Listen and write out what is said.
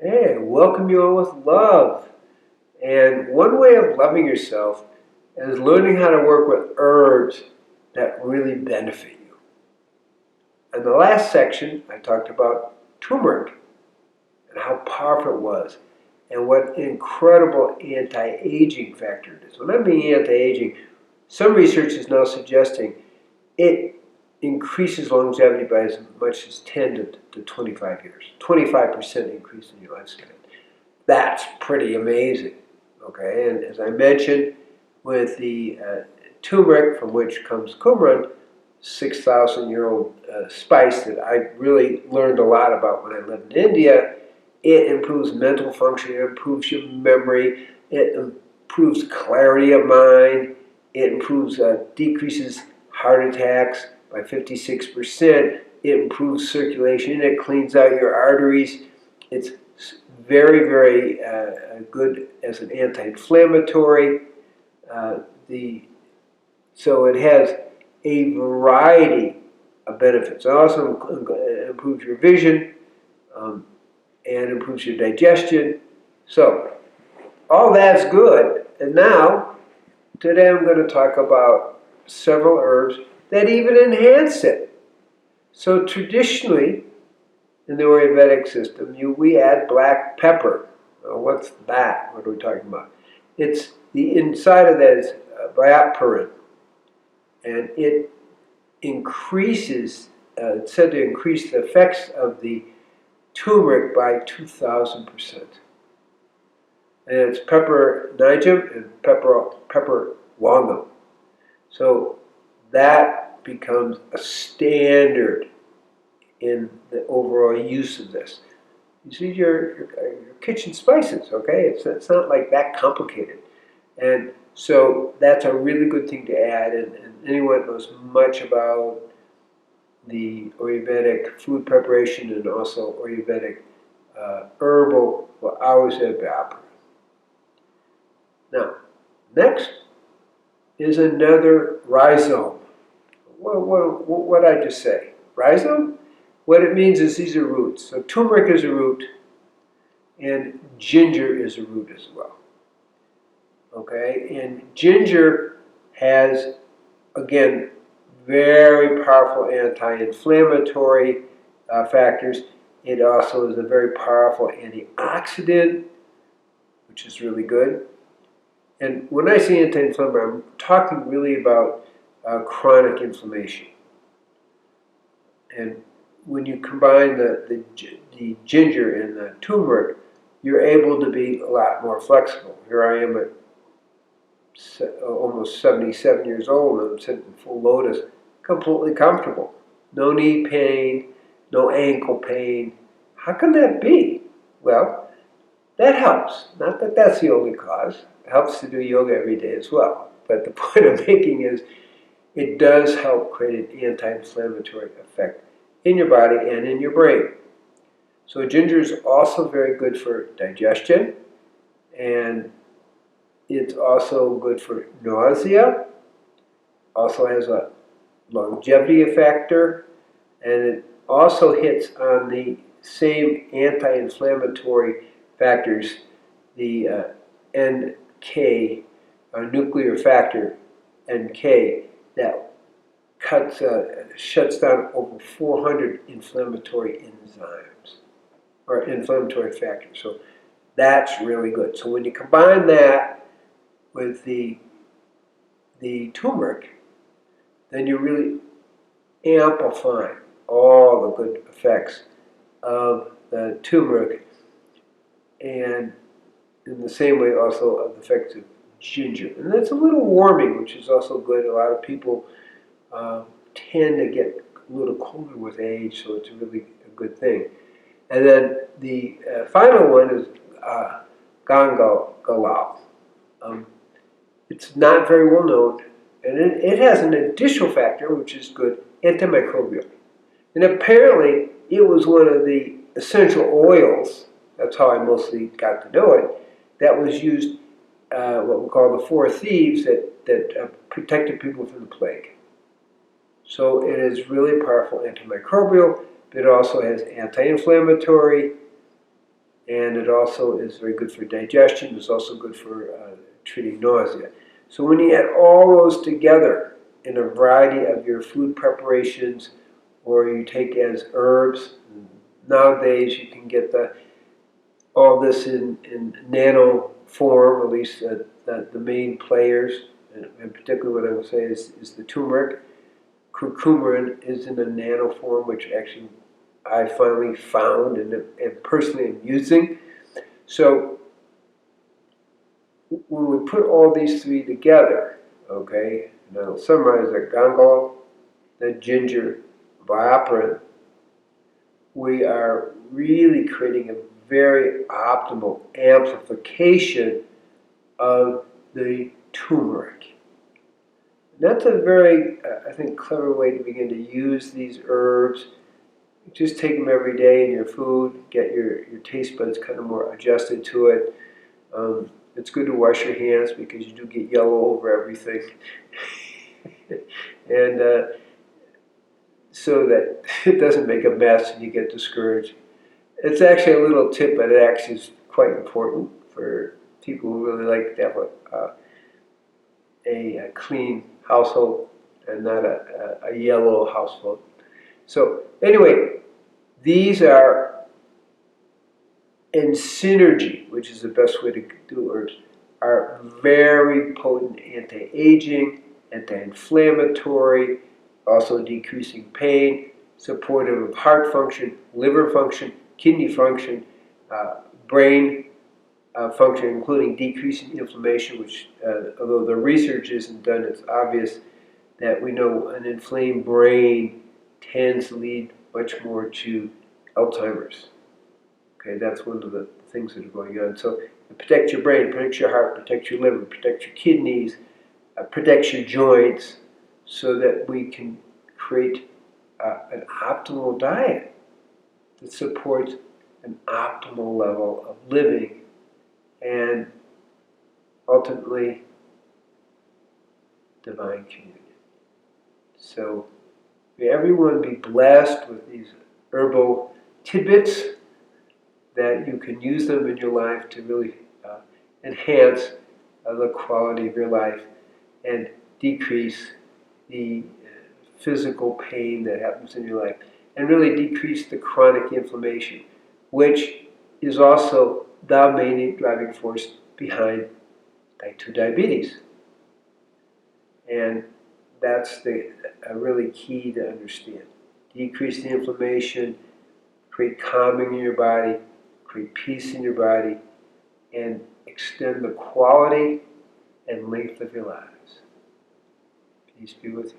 Hey, welcome you all with love. And one way of loving yourself is learning how to work with herbs that really benefit you. In the last section, I talked about turmeric and how powerful it was and what incredible anti-aging factor it is. When I mean anti-aging, some research is now suggesting it increases longevity by as much as 10 to 25 years. 25% increase in your lifespan. That's pretty amazing. Okay, and as I mentioned, with the turmeric, from which comes cumin, 6,000-year-old spice that I really learned a lot about when I lived in India, it improves mental function, it improves your memory, it improves clarity of mind, it decreases heart attacks by 56%, it improves circulation, it cleans out your arteries, it's very, very good as an anti-inflammatory. Uh, so it has a variety of benefits. It also improves your vision and improves your digestion. So all that's good. And now, today I'm going to talk about several herbs that even enhance it. So traditionally, in the Ayurvedic system, we add black pepper. Well, what's that? What are we talking about? It's the inside of that is bioperin, and it increases. It's said to increase the effects of the turmeric by 2,000%. And it's pepper nigrum and pepper longum. So that becomes a standard in the overall use of this. You see your kitchen spices, okay? It's not like that complicated. And so that's a really good thing to add. And anyone that knows much about the Ayurvedic food preparation and also Ayurvedic herbal will always have bioperin. Now, next is another rhizome. What did I just say? Rhizome? What it means is these are roots. So turmeric is a root, and ginger is a root as well. Okay, and ginger has, again, very powerful anti-inflammatory factors. It also is a very powerful antioxidant, which is really good. And when I say anti-inflammatory, I'm talking really about chronic inflammation. And when you combine the ginger and the turmeric, you're able to be a lot more flexible. Here I am at almost 77 years old, and I'm sitting in full lotus, completely comfortable. No knee pain, no ankle pain. How can that be? Well, that helps. Not that that's the only cause. It helps to do yoga every day as well. But the point I'm making is it does help create an anti-inflammatory effect in your body and in your brain. So ginger is also very good for digestion, and it's also good for nausea, also has a longevity factor, and it also hits on the same anti-inflammatory factors, the NK, nuclear factor NK, that shuts down over 400 inflammatory enzymes or inflammatory factors. So that's really good. So when you combine that with the turmeric, then you're really amplifying all the good effects of the turmeric, and in the same way also of the effects of ginger. And that's a little warming, which is also good. A lot of people tend to get a little colder with age, so it's really a good thing. And then the final one is gangalal. It's not very well known, and it has an additional factor, which is good, antimicrobial. And apparently, it was one of the essential oils, that's how I mostly got to know it, that was used, what we call the four thieves, that protected people from the plague. So it is really powerful antimicrobial, but it also has anti-inflammatory, and it also is very good for digestion. It's also good for treating nausea. So when you add all those together in a variety of your food preparations, or you take as herbs, nowadays you can get all this in nano form, at least the main players, and in particular what I would say is the turmeric. Curcumin is in a nano form, which actually I finally found and personally am using. So when we put all these three together, okay, and I'll summarize the gangal, the ginger, bioperin, we are really creating a very optimal amplification of the turmeric. And that's a very, I think, clever way to begin to use these herbs. Just take them every day in your food, get your taste buds kind of more adjusted to it. It's good to wash your hands because you do get yellow over everything. And so that it doesn't make a mess and you get discouraged. It's actually a little tip, but it actually is quite important for people who really like to have a clean household and not a yellow household. So anyway, these are in synergy, which is the best way to do herbs, are very potent anti-aging, anti-inflammatory, also decreasing pain, supportive of heart function, liver function, kidney function, brain function, including decreasing inflammation, which, although the research isn't done, it's obvious that we know an inflamed brain tends to lead much more to Alzheimer's. Okay, that's one of the things that are going on. So protect your brain, protect your heart, protect your liver, protect your kidneys, protect your joints, so that we can create an optimal diet that supports an optimal level of living and ultimately divine communion. So may everyone be blessed with these herbal tidbits, that you can use them in your life to really enhance the quality of your life and decrease the physical pain that happens in your life, and really decrease the chronic inflammation, which is also the main driving force behind type 2 diabetes. And that's really key to understand. Decrease the inflammation, create calming in your body, create peace in your body, and extend the quality and length of your lives. Peace be with you.